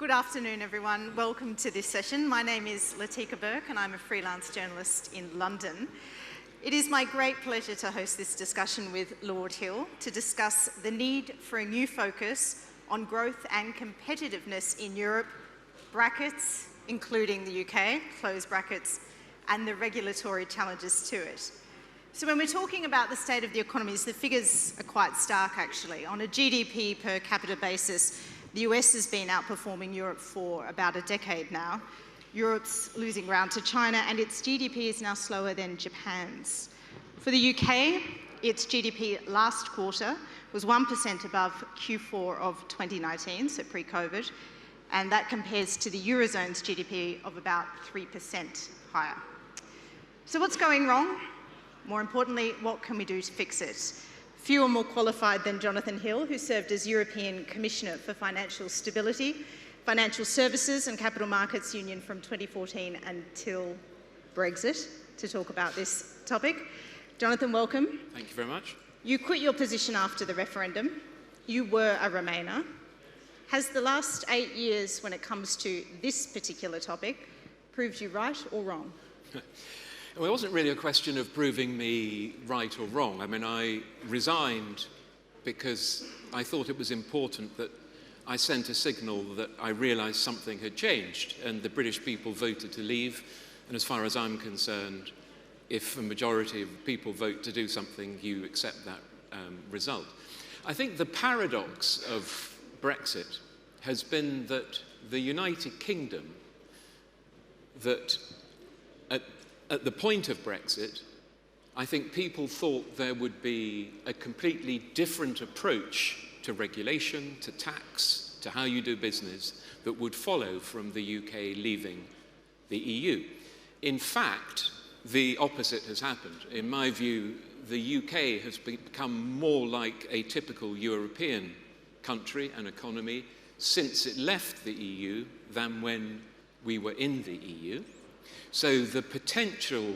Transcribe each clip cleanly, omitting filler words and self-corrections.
Good afternoon, everyone. Welcome to this session. My name is Latika Bourke and I'm a freelance journalist in London. It is my great pleasure to host this discussion with Lord Hill to discuss the need for a new focus on growth and competitiveness in Europe, brackets, including the UK, close brackets, and the regulatory challenges to it. So when we're talking about the state of the economies, the figures are quite stark actually. On a GDP per capita basis, the US has been outperforming Europe for about a decade now. Europe's losing ground to China and its GDP is now slower than Japan's. For the UK, its GDP last quarter was 1% above Q4 of 2019, so pre-COVID, and that compares to the Eurozone's GDP of about 3% higher. So what's going wrong? More importantly, what can we do to fix it? Few are more qualified than Jonathan Hill, who served as European Commissioner for Financial Stability, Financial Services and Capital Markets Union from 2014 until Brexit, to talk about this topic. Jonathan, welcome. Thank you very much. You quit your position after the referendum. You were a Remainer. Has the last 8 years, when it comes to this particular topic, proved you right or wrong? Well, it wasn't really a question of proving me right or wrong. I mean, I resigned because I thought it was important that I sent a signal that I realised something had changed and the British people voted to leave. And as far as I'm concerned, if a majority of people vote to do something, you accept that result. I think the paradox of Brexit has been that the United Kingdom, that at the point of Brexit, I think people thought there would be a completely different approach to regulation, to tax, to how you do business that would follow from the UK leaving the EU. In fact, the opposite has happened. In my view, the UK has become more like a typical European country and economy since it left the EU than when we were in the EU. So the potential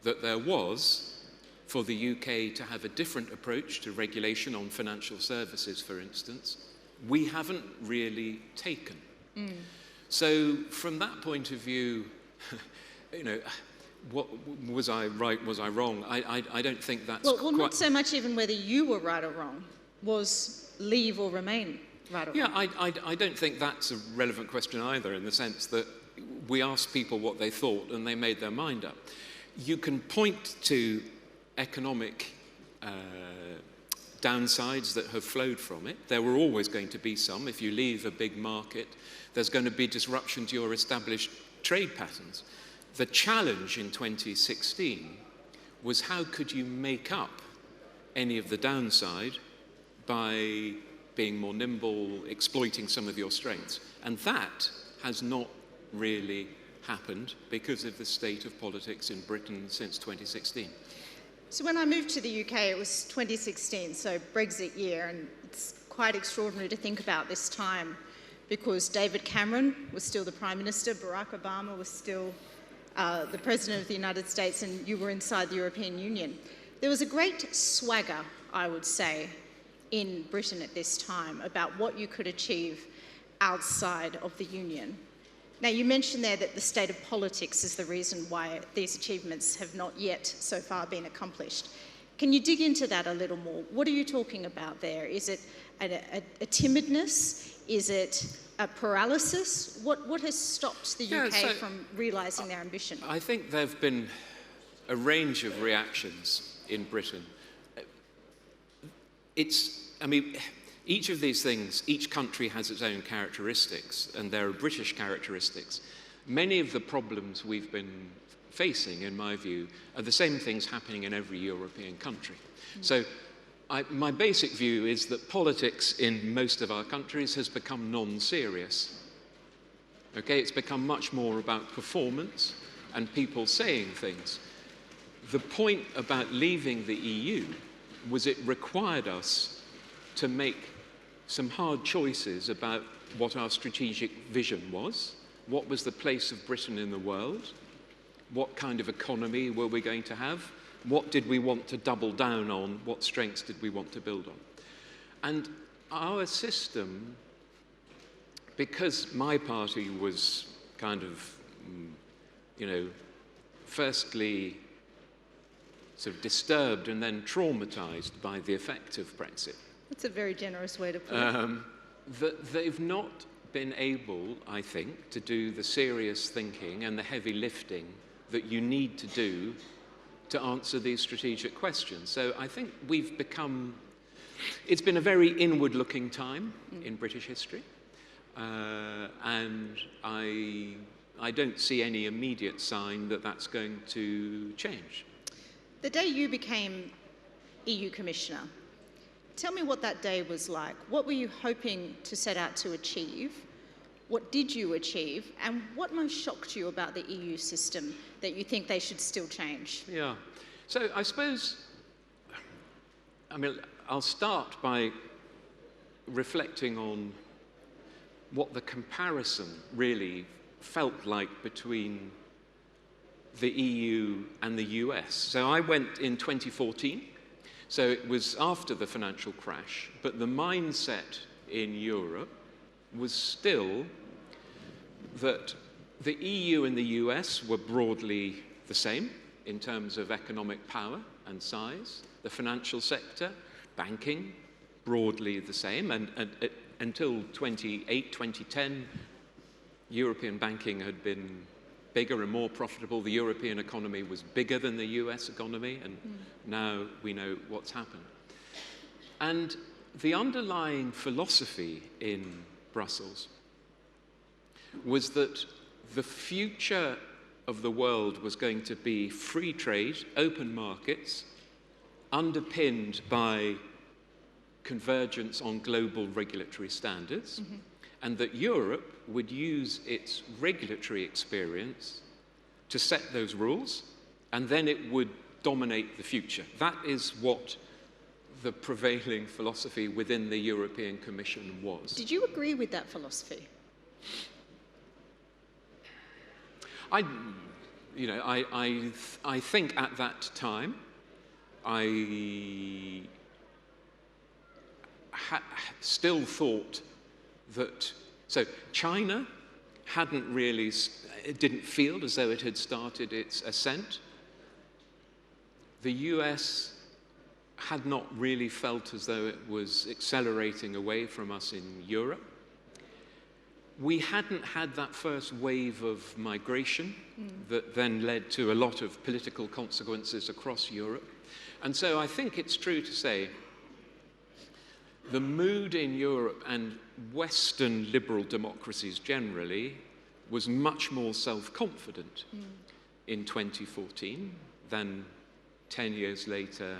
that there was for the UK to have a different approach to regulation on financial services, for instance, we haven't really taken. So from that point of view, you know, what, was I right, was I wrong? I don't think that's well, not so much even whether you were right or wrong, was leave or remain right or wrong? Yeah, I don't think that's a relevant question either, in the sense that we asked people what they thought and they made their mind up. You can point to economic downsides that have flowed from it. There were always going to be some. If you leave a big market, there's going to be disruption to your established trade patterns. The challenge in 2016 was how could you make up any of the downside by being more nimble, exploiting some of your strengths. And that has not really happened because of the state of politics in Britain since 2016. So when I moved to the UK, it was 2016, so Brexit year, and it's quite extraordinary to think about this time because David Cameron was still the Prime Minister, Barack Obama was still the President of the United States, and you were inside the European Union. There was a great swagger, I would say, in Britain at this time about what you could achieve outside of the Union. Now, you mentioned there that the state of politics is the reason why these achievements have not yet so far been accomplished. Can you dig into that a little more? What are you talking about there? Is it a timidness? Is it a paralysis? What has stopped the UK from realising their ambition? I think there have been a range of reactions in Britain. Each of these things, each country has its own characteristics, and there are British characteristics. Many of the problems we've been facing, in my view, are the same things happening in every European country. So my basic view is that politics in most of our countries has become non-serious. Okay, it's become much more about performance and people saying things. The point about leaving the EU was it required us to make some hard choices about what our strategic vision was, what was the place of Britain in the world, what kind of economy were we going to have, what did we want to double down on, what strengths did we want to build on. And our system because my party was kind of, firstly sort of disturbed and then traumatized by the effect of Brexit. That's a very generous way to put it. That they've not been able, I think, to do the serious thinking and the heavy lifting that you need to do to answer these strategic questions. So I think it's been a very inward-looking time in British history, and I don't see any immediate sign that that's going to change. The day you became EU Commissioner, tell me what that day was like. What were you hoping to set out to achieve? What did you achieve? And what most shocked you about the EU system that you think they should still change? Yeah. So I suppose, I'll start by reflecting on what the comparison really felt like between the EU and the US. So I went in 2014. So it was after the financial crash, but the mindset in Europe was still that the EU and the US were broadly the same in terms of economic power and size. The financial sector, banking, broadly the same. And until 2010, European banking had been bigger and more profitable. The European economy was bigger than the US economy, and now we know what's happened. And the underlying philosophy in Brussels was that the future of the world was going to be free trade, open markets, underpinned by convergence on global regulatory standards, and that Europe would use its regulatory experience to set those rules, and then it would dominate the future. That is what the prevailing philosophy within the European Commission was. Did you agree with that philosophy? I think at that time, I still thought that, so China hadn't really, it didn't feel as though it had started its ascent. The US had not really felt as though it was accelerating away from us in Europe. We hadn't had that first wave of migration that then led to a lot of political consequences across Europe. And so I think it's true to say the mood in Europe and Western liberal democracies generally was much more self-confident in 2014 than 10 years later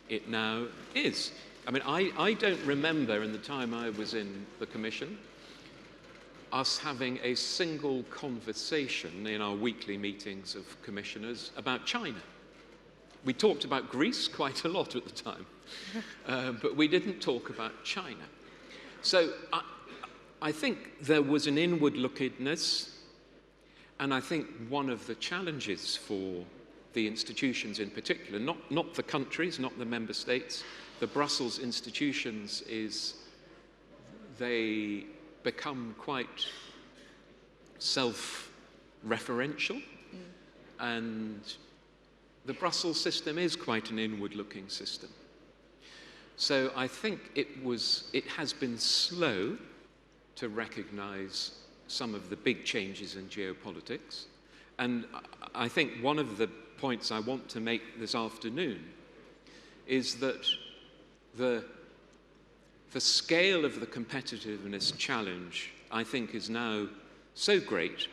it now is. I mean, I don't remember in the time I was in the Commission us having a single conversation in our weekly meetings of commissioners about China. We talked about Greece quite a lot at the time, but we didn't talk about China. So I think there was an inward-lookedness, and I think one of the challenges for the institutions in particular, not the countries, not the member states, the Brussels institutions, is they become quite self-referential, and the Brussels system is quite an inward-looking system. So I think it has been slow to recognize some of the big changes in geopolitics. And I think one of the points I want to make this afternoon is that the scale of the competitiveness challenge, I think, is now so great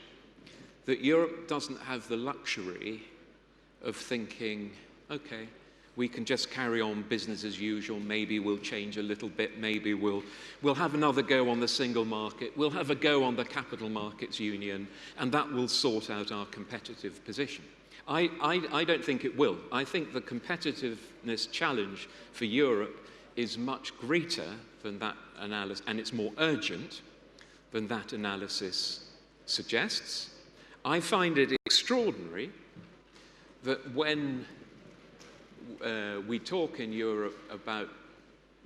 that Europe doesn't have the luxury of thinking, okay, we can just carry on business as usual, maybe we'll change a little bit, maybe we'll have another go on the single market, we'll have a go on the capital markets union, and that will sort out our competitive position. I don't think it will. I think the competitiveness challenge for Europe is much greater than that analysis, and it's more urgent than that analysis suggests. I find it extraordinary that when we talk in Europe about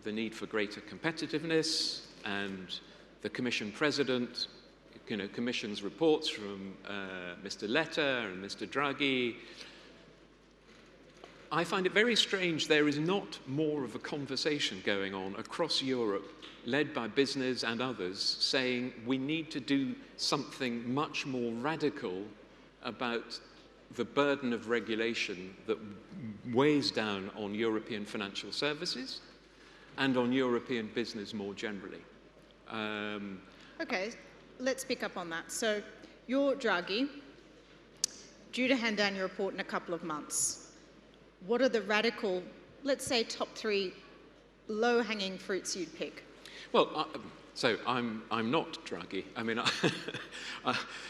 the need for greater competitiveness and the Commission President, commissions reports from Mr. Letta and Mr. Draghi. I find it very strange there is not more of a conversation going on across Europe, led by business and others, saying we need to do something much more radical about the burden of regulation that weighs down on European financial services and on European business more generally. Okay, let's pick up on that. So you're Draghi, due to hand down your report in a couple of months. What are the radical, let's say, top 3 low-hanging fruits you'd pick? Well, so I'm not Draghi. I mean,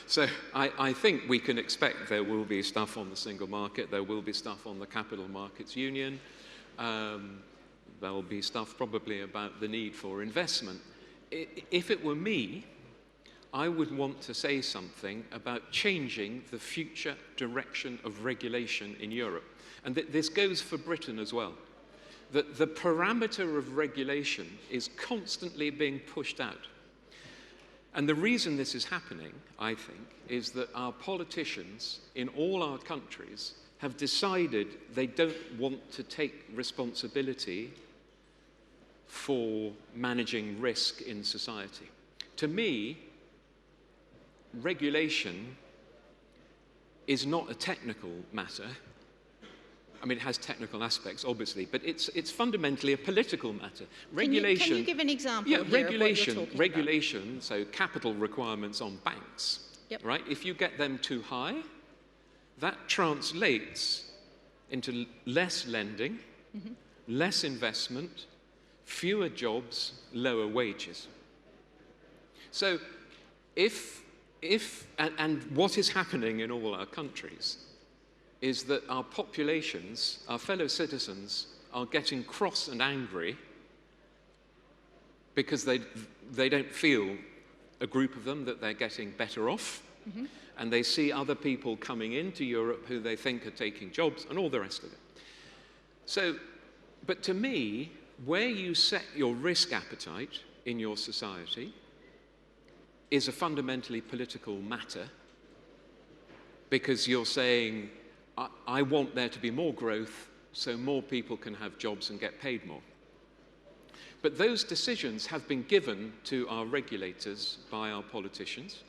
so I think we can expect there will be stuff on the single market. There will be stuff on the Capital Markets Union. There will be stuff probably about the need for investment. If it were me, I would want to say something about changing the future direction of regulation in Europe. And this goes for Britain as well. That the parameter of regulation is constantly being pushed out. And the reason this is happening, I think, is that our politicians in all our countries have decided they don't want to take responsibility for managing risk in society. To me, regulation is not a technical matter. I mean, it has technical aspects, obviously, but it's fundamentally a political matter. Regulation. Can you give an example? Yeah, here regulation. Of what you're Regulation. about? So capital requirements on banks. Yep. Right. If you get them too high, that translates into less lending, less investment, fewer jobs, lower wages. So, and what is happening in all our countries is that our populations, our fellow citizens, are getting cross and angry because they don't feel, a group of them, that they're getting better off, and they see other people coming into Europe who they think are taking jobs and all the rest of it. So, but to me, where you set your risk appetite in your society is a fundamentally political matter, because you're saying, I want there to be more growth so more people can have jobs and get paid more. But those decisions have been given to our regulators by our politicians.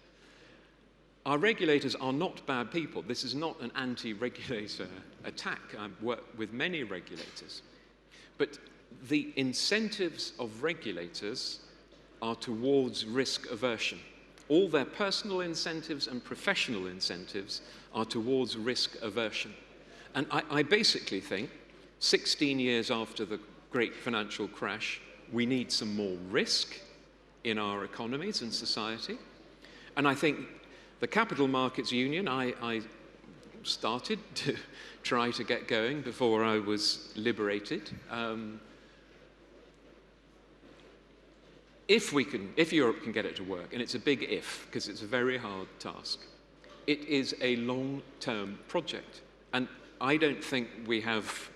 Our regulators are not bad people. This is not an anti-regulator attack. I've worked with many regulators. But the incentives of regulators are towards risk aversion. All their personal incentives and professional incentives are towards risk aversion. And I basically think, 16 years after the great financial crash, we need some more risk in our economies and society. And I think the Capital Markets Union, I started to try to get going before I was liberated. If Europe can get it to work, and it's a big if, because it's a very hard task, it is a long-term project. And I don't think we have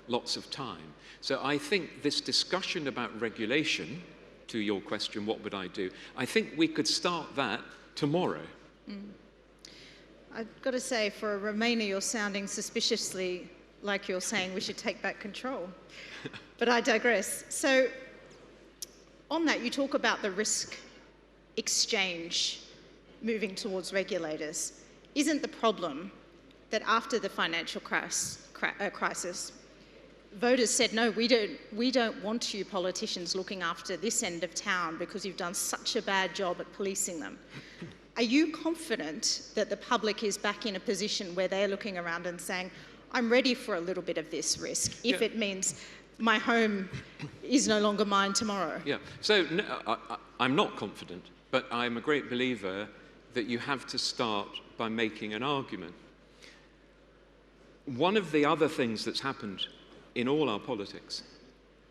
lots of time. So I think this discussion about regulation, to your question, what would I do? I think we could start that tomorrow. I've got to say, for a Remainer, you're sounding suspiciously like you're saying we should take back control. But I digress. So on that, you talk about the risk exchange moving towards regulators. Isn't the problem that after the financial crisis, voters said, no, we don't want you politicians looking after this end of town because you've done such a bad job at policing them? Are you confident that the public is back in a position where they're looking around and saying, I'm ready for a little bit of this risk, if it means my home is no longer mine tomorrow? Yeah, so no, I'm not confident, but I'm a great believer that you have to start by making an argument. One of the other things that's happened in all our politics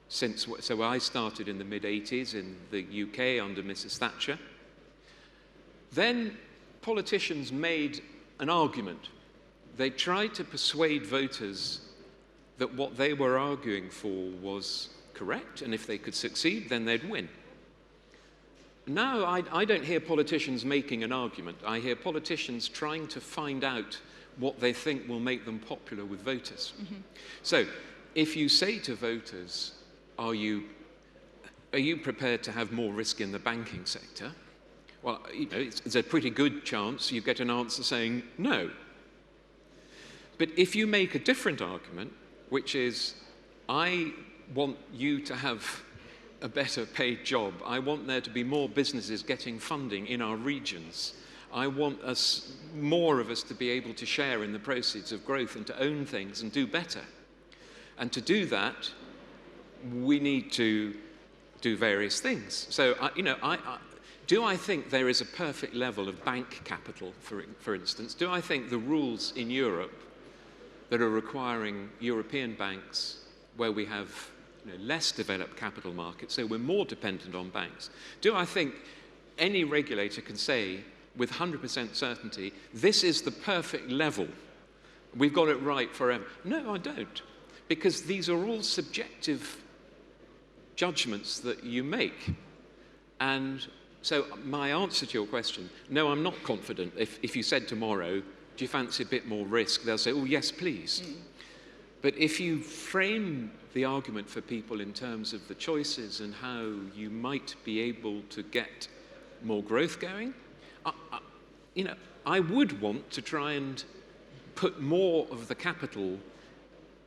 so I started in the mid-80s in the UK under Mrs. Thatcher. Then politicians made an argument. They tried to persuade voters that what they were arguing for was correct, and if they could succeed, then they'd win. now I don't hear politicians making an argument. I hear politicians trying to find out what they think will make them popular with voters. So if you say to voters, are you prepared to have more risk in the banking sector? Well, it's a pretty good chance you get an answer saying no. But if you make a different argument, which is, I want you to have a better paid job, I want there to be more businesses getting funding in our regions, I want more of us to be able to share in the proceeds of growth and to own things and do better. And to do that, we need to do various things. So, do I think there is a perfect level of bank capital, for instance? Do I think the rules in Europe that are requiring European banks, where we have less developed capital markets, so we're more dependent on banks, do I think any regulator can say with 100% certainty, this is the perfect level, we've got it right forever? No, I don't. Because these are all subjective judgments that you make. And so my answer to your question, no, I'm not confident. If you said tomorrow, do you fancy a bit more risk? They'll say, oh, yes, please. But if you frame the argument for people in terms of the choices and how you might be able to get more growth going, I would want to try and put more of the capital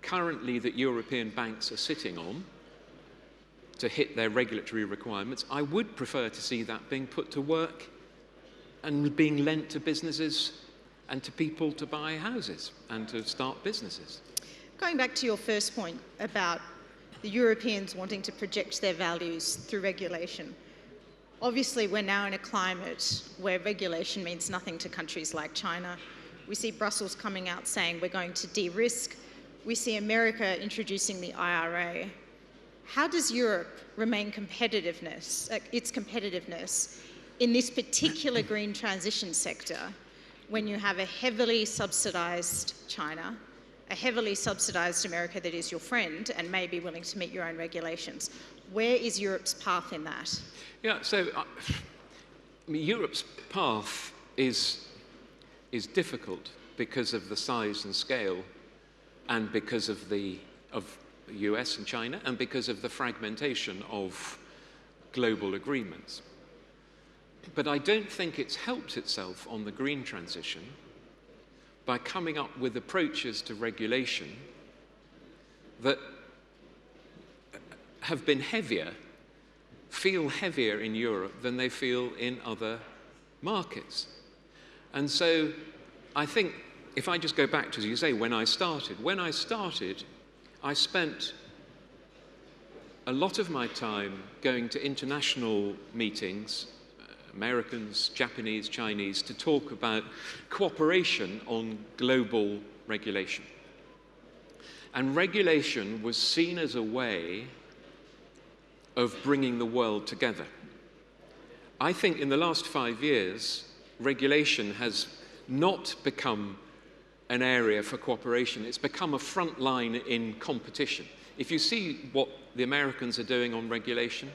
currently that European banks are sitting on to hit their regulatory requirements. I would prefer to see that being put to work and being lent to businesses and to people to buy houses and to start businesses. Going back to your first point about the Europeans wanting to project their values through regulation, obviously we're now in a climate where regulation means nothing to countries like China. We see Brussels coming out saying we're going to de-risk. We see America introducing the IRA. How does Europe remain its competitiveness in this particular green transition sector when you have a heavily subsidised China, a heavily subsidised America that is your friend and may be willing to meet your own regulations? Where is Europe's path in that? Yeah, so Europe's path is difficult because of the size and scale and because of the US and China and because of the fragmentation of global agreements. But I don't think it's helped itself on the green transition by coming up with approaches to regulation that have been feel heavier in Europe than they feel in other markets. And so I think if I just go back to, as you say, when I started, I spent a lot of my time going to international meetings, Americans, Japanese, Chinese, to talk about cooperation on global regulation. And regulation was seen as a way of bringing the world together. I think in the last 5 years, regulation has not become an area for cooperation. It's become a front line in competition. If you see what the Americans are doing on regulation,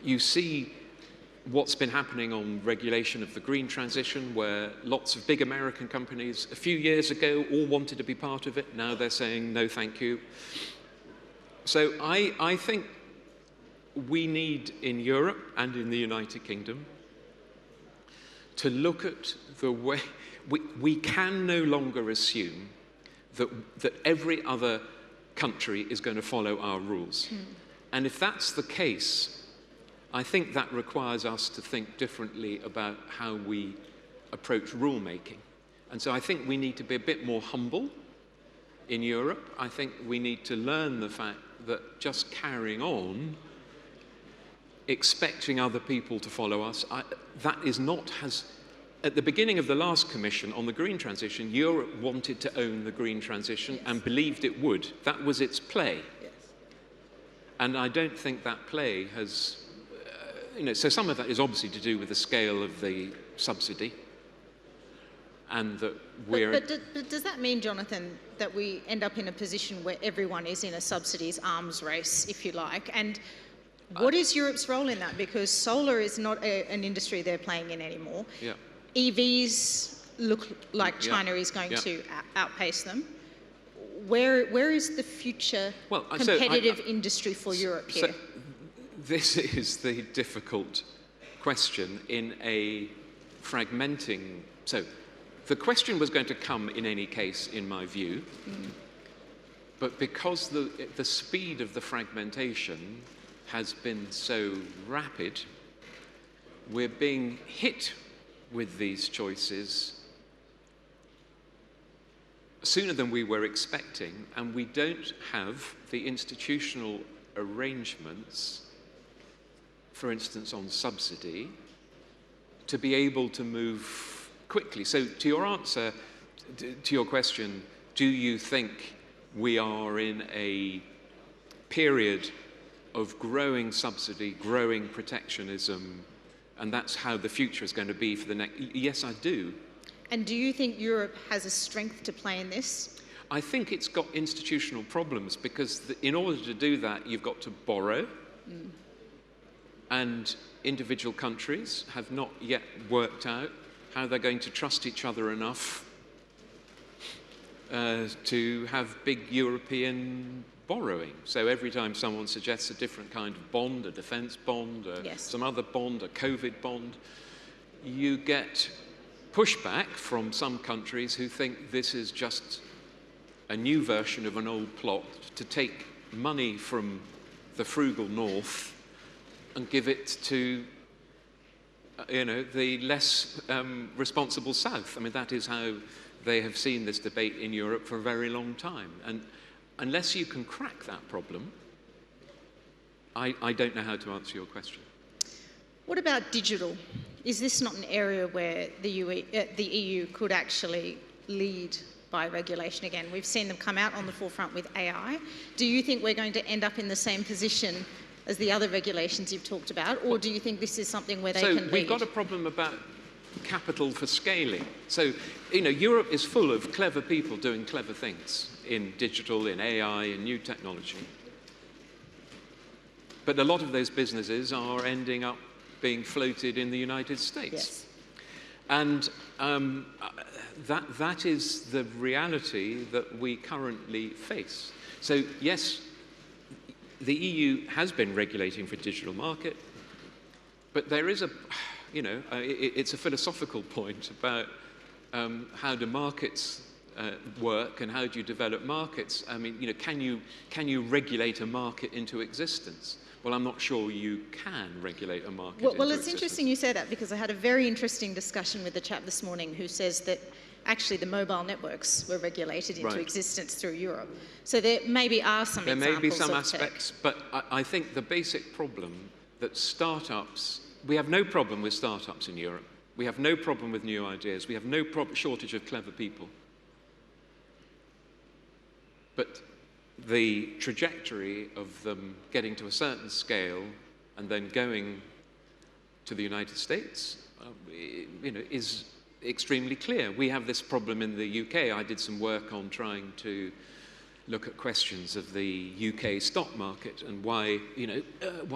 you see what's been happening on regulation of the green transition, where lots of big American companies a few years ago all wanted to be part of it. Now they're saying, no, thank you. So I think we need in Europe and in the United Kingdom to look at the way we can no longer assume that every other country is going to follow our rules. And if that's the case, I think that requires us to think differently about how we approach rulemaking. And so I think we need to be a bit more humble in Europe. I think we need to learn the fact that just carrying on, expecting other people to follow us, that is not as... At the beginning of the last commission on the green transition, Europe wanted to own the green transition and believed it would. That was its play. Yes. And I don't think that play has... so some of that is obviously to do with the scale of the subsidy and that we're... But does that mean, Jonathan, that we end up in a position where everyone is in a subsidies arms race, if you like? And What is Europe's role in that? Because solar is not an industry they're playing in anymore. Yeah. EVs look like China is going to outpace them. Where is the future competitive industry for Europe here? So this is the difficult question in a fragmenting... So the question was going to come in any case, in my view, but because the speed of the fragmentation has been so rapid, we're being hit with these choices sooner than we were expecting, and we don't have the institutional arrangements, for instance on subsidy, to be able to move quickly. So to your answer, to your question, do you think we are in a period of growing subsidy, growing protectionism, and that's how the future is going to be for the next... Yes, I do. And do you think Europe has a strength to play in this? I think it's got institutional problems because in order to do that, you've got to borrow. And individual countries have not yet worked out how they're going to trust each other enough to have big European borrowing. So every time someone suggests a different kind of bond, a defense bond, some other bond, a COVID bond, you get pushback from some countries who think this is just a new version of an old plot to take money from the frugal north and give it to the less responsible south. I mean, that is how they have seen this debate in Europe for a very long time. And unless you can crack that problem, I don't know how to answer your question. What about digital? Is this not an area where the EU could actually lead by regulation again? We've seen them come out on the forefront with AI. Do you think we're going to end up in the same position as the other regulations you've talked about, or do you think this is something where they can lead? So we've got a problem about capital for scaling. So, Europe is full of clever people doing clever things in digital, in AI, in new technology. But a lot of those businesses are ending up being floated in the United States. Yes. And that is the reality that we currently face. So, yes, the EU has been regulating for digital market, but there is it's a philosophical point about how do markets work and how do you develop markets. I mean, can you regulate a market into existence? Well, I'm not sure you can regulate a market into existence. Well, it's interesting you say that because I had a very interesting discussion with a chap this morning who says that actually the mobile networks were regulated into existence through Europe. So there maybe are some examples There may be some of aspects, but I think the basic problem that startups... We have no problem with startups in Europe. We have no problem with new ideas. We have no shortage of clever people. But the trajectory of them getting to a certain scale and then going to the United States, is extremely clear. We have this problem in the UK. I did some work on trying to look at questions of the UK stock market and why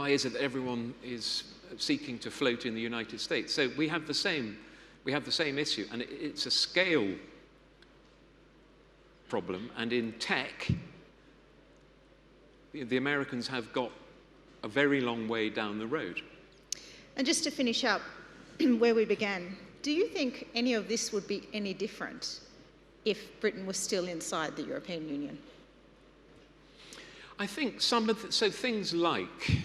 is it that everyone is seeking to float in the United States. So we have the same issue, and it's a scale problem. And in tech, the Americans have got a very long way down the road. And just to finish up where we began, do you think any of this would be any different if Britain was still inside the European Union? I think so things like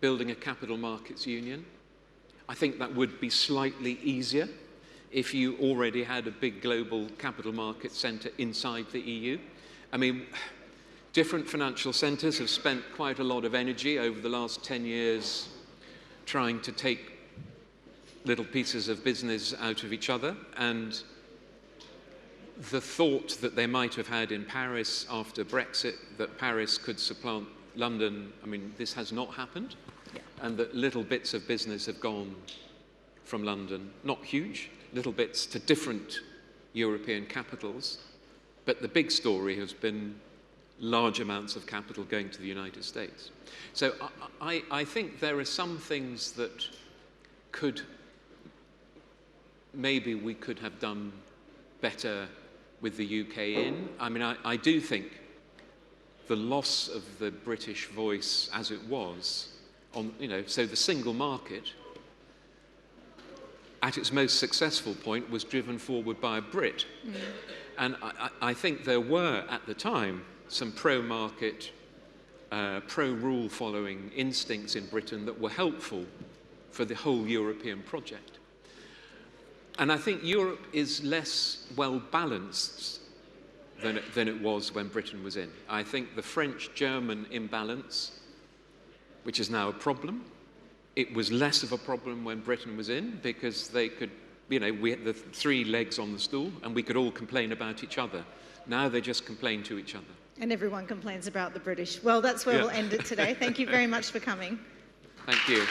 building a capital markets union, I think that would be slightly easier if you already had a big global capital market centre inside the EU. I mean, different financial centres have spent quite a lot of energy over the last 10 years trying to take little pieces of business out of each other, and the thought that they might have had in Paris after Brexit, that Paris could supplant London, I mean, this has not happened, and that little bits of business have gone from London, not huge, little bits to different European capitals, but the big story has been large amounts of capital going to the United States. So I think there are some things that maybe we could have done better with the UK in. I mean, I do think the loss of the British voice as it was on, so the single market at its most successful point was driven forward by a Brit. Mm. And I think there were, at the time, some pro-market, pro-rule following instincts in Britain that were helpful for the whole European project. And I think Europe is less well-balanced than it was when Britain was in. I think the French-German imbalance, which is now a problem, it was less of a problem when Britain was in, because they could, we had the three legs on the stool and we could all complain about each other. Now they just complain to each other. And everyone complains about the British. Well, that's where we'll end it today. Thank you very much for coming. Thank you.